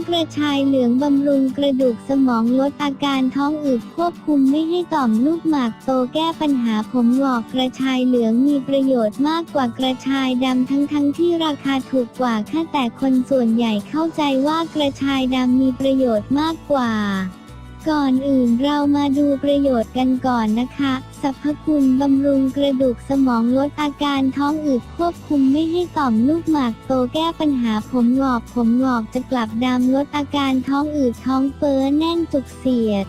ำกระชายเหลืองบำรุงกระดูกสมองลดอาการท้องอืดควบคุมไม่ให้ต่อมลูกหมากโตแก้ปัญหาผมงอกกระชายเหลืองมีประโยชน์มากกว่ากระชายดำทั้งที่ราคาถูกกว่าแต่คนส่วนใหญ่เข้าใจว่ากระชายดำมีประโยชน์มากกว่าก่อนอื่นเรามาดูประโยชน์กันก่อนนะคะสรรพคุณบำรุงกระดูกสมองลดอาการท้องอืดควบคุมไม่ให้ต่อมลูกหมากโตแก้ปัญหาผมงอกจะกลับดำลดอาการท้องอืดท้องเฟ้อแน่นจุกเสียด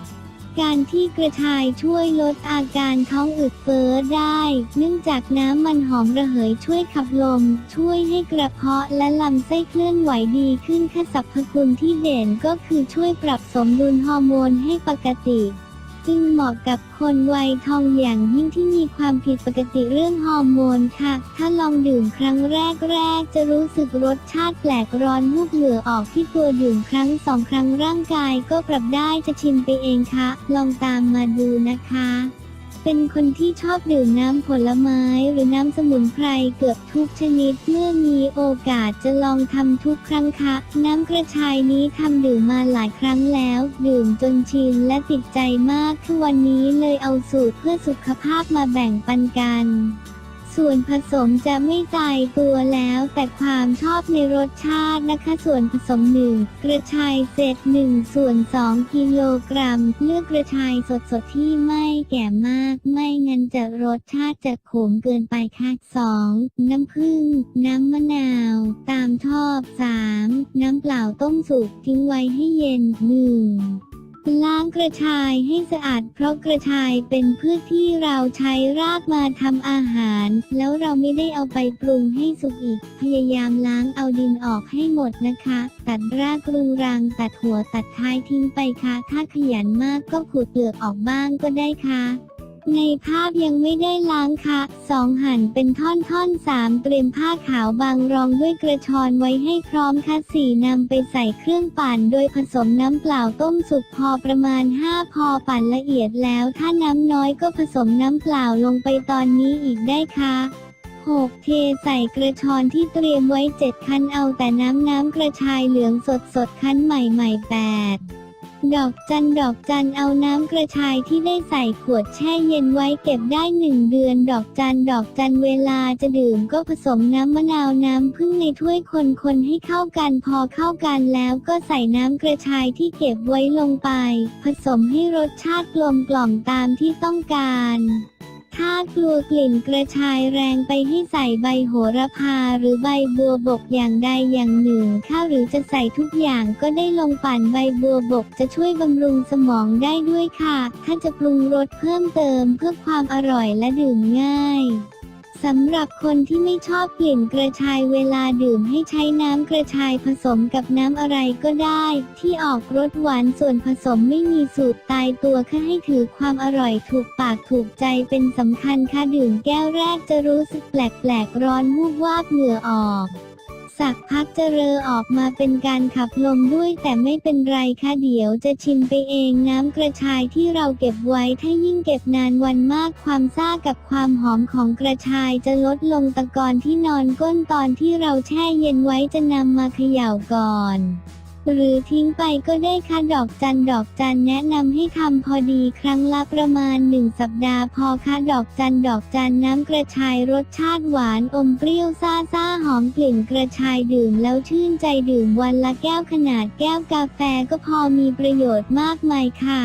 การที่กระชายช่วยลดอาการท้องอืดเฟ้อได้เนื่องจากน้ำมันหอมระเหยช่วยขับลมช่วยให้กระเพาะและลำไส้เคลื่อนไหวดีขึ้นสรรพคุณที่เด่นก็คือช่วยปรับสมดุลฮอร์โมนให้ปกติจึงเหมาะกับคนวัยทองอย่างยิ่งที่มีความผิดปกติเรื่องฮอร์โมนค่ะถ้าลองดื่มครั้งแรกจะรู้สึกรสชาติแปลกร้อนวูบเหงื่อออกที่ตัวดื่มครั้ง2 ครั้งร่างกายก็ปรับได้จะชิมไปเองค่ะลองตามมาดูนะคะเป็นคนที่ชอบดื่มน้ำผลไม้หรือน้ำสมุนไพรเกือบทุกชนิดเมื่อมีโอกาสจะลองทำทุกครั้งค่ะน้ำกระชายนี้ทำดื่มมาหลายครั้งแล้วดื่มจนชินและติดใจมากทุกวันนี้เลยเอาสูตรเพื่อสุขภาพมาแบ่งปันกันส่วนผสมจะไม่ตายตัวแล้วแต่ความชอบในรสชาตินะคะส่วนผสม1กระชายเศษ1/2 กิโลกรัมเลือกกระชายสดที่ไม่แก่มากไม่งั้นจะรสชาติจะขมเกินไปค่ะ2น้ำผึ้งน้ำมะนาวตามชอบ3น้ำเปล่าต้มสุกทิ้งไว้ให้เย็นล้างกระชายให้สะอาดเพราะกระชายเป็นพืชที่เราใช้รากมาทำอาหารแล้วเราไม่ได้เอาไปปรุงให้สุกอีกพยายามล้างเอาดินออกให้หมดนะคะตัดรากรูรังตัดหัวตัดท้ายทิ้งไปค่ะถ้าขยันมากก็ขูดเปลือกออกบ้างก็ได้ค่ะในภาพยังไม่ได้ล้างค่ะ2หั่นเป็นท่อน3เตรียมผ้าขาวบางรองด้วยกระชอนไว้ให้พร้อมค่ะ4นำไปใส่เครื่องปั่นโดยผสมน้ำเปล่าต้มสุกพอประมาณ5พอปั่นละเอียดแล้วถ้าน้ำน้อยก็ผสมน้ำเปล่าลงไปตอนนี้อีกได้ค่ะ6เทใส่กระชอนที่เตรียมไว้7คั้นเอาแต่น้ำกระชายเหลืองสดคั้นใหม่8ดอกจันเอาน้ำกระชายที่ได้ใส่ขวดแช่เย็นไว้เก็บได้1 เดือนดอกจันเวลาจะดื่มก็ผสมน้ำมะนาวน้ำผึ้งในถ้วยคนให้เข้ากันพอเข้ากันแล้วก็ใส่น้ำกระชายที่เก็บไว้ลงไปผสมให้รสชาติกลมกล่อมตามที่ต้องการถ้ากลัวกลิ่นกระชายแรงไปให้ใส่ใบโหระพาหรือใบบัวบกอย่างใดอย่างหนึ่งหรือจะใส่ทุกอย่างก็ได้ลงปั่นใบบัวบกจะช่วยบำรุงสมองได้ด้วยค่ะถ้าจะปรุงรสเพิ่มเติมเพื่อความอร่อยและดื่มง่ายสำหรับคนที่ไม่ชอบกลิ่นกระชายเวลาดื่มให้ใช้น้ำกระชายผสมกับน้ำอะไรก็ได้ที่ออกรสหวานส่วนผสมไม่มีสูตรตายตัวแค่ให้ถือความอร่อยถูกปากถูกใจเป็นสำคัญค่ะดื่มแก้วแรกจะรู้สึกแปลกร้อนวูบวาบเหงื่อออกสักพักจะเรอออกมาเป็นการขับลมด้วยแต่ไม่เป็นไรค่ะเดี๋ยวจะชิมไปเองน้ำกระชายที่เราเก็บไว้ถ้ายิ่งเก็บนานวันมากความซ่ากับความหอมของกระชายจะลดลงตะกอนที่นอนก้นตอนที่เราแช่เย็นไว้จะนำมาเขย่าก่อนหรือทิ้งไปก็ได้ค่ะดอกจันแนะนำให้ทำพอดีครั้งละประมาณ1 สัปดาห์พอค่ะดอกจันน้ำกระชายรสชาติหวานอมเปรี้ยวซ่าหอมกลิ่นกระชายดื่มแล้วชื่นใจดื่มวันละแก้วขนาดแก้วกาแฟก็พอมีประโยชน์มากมายค่ะ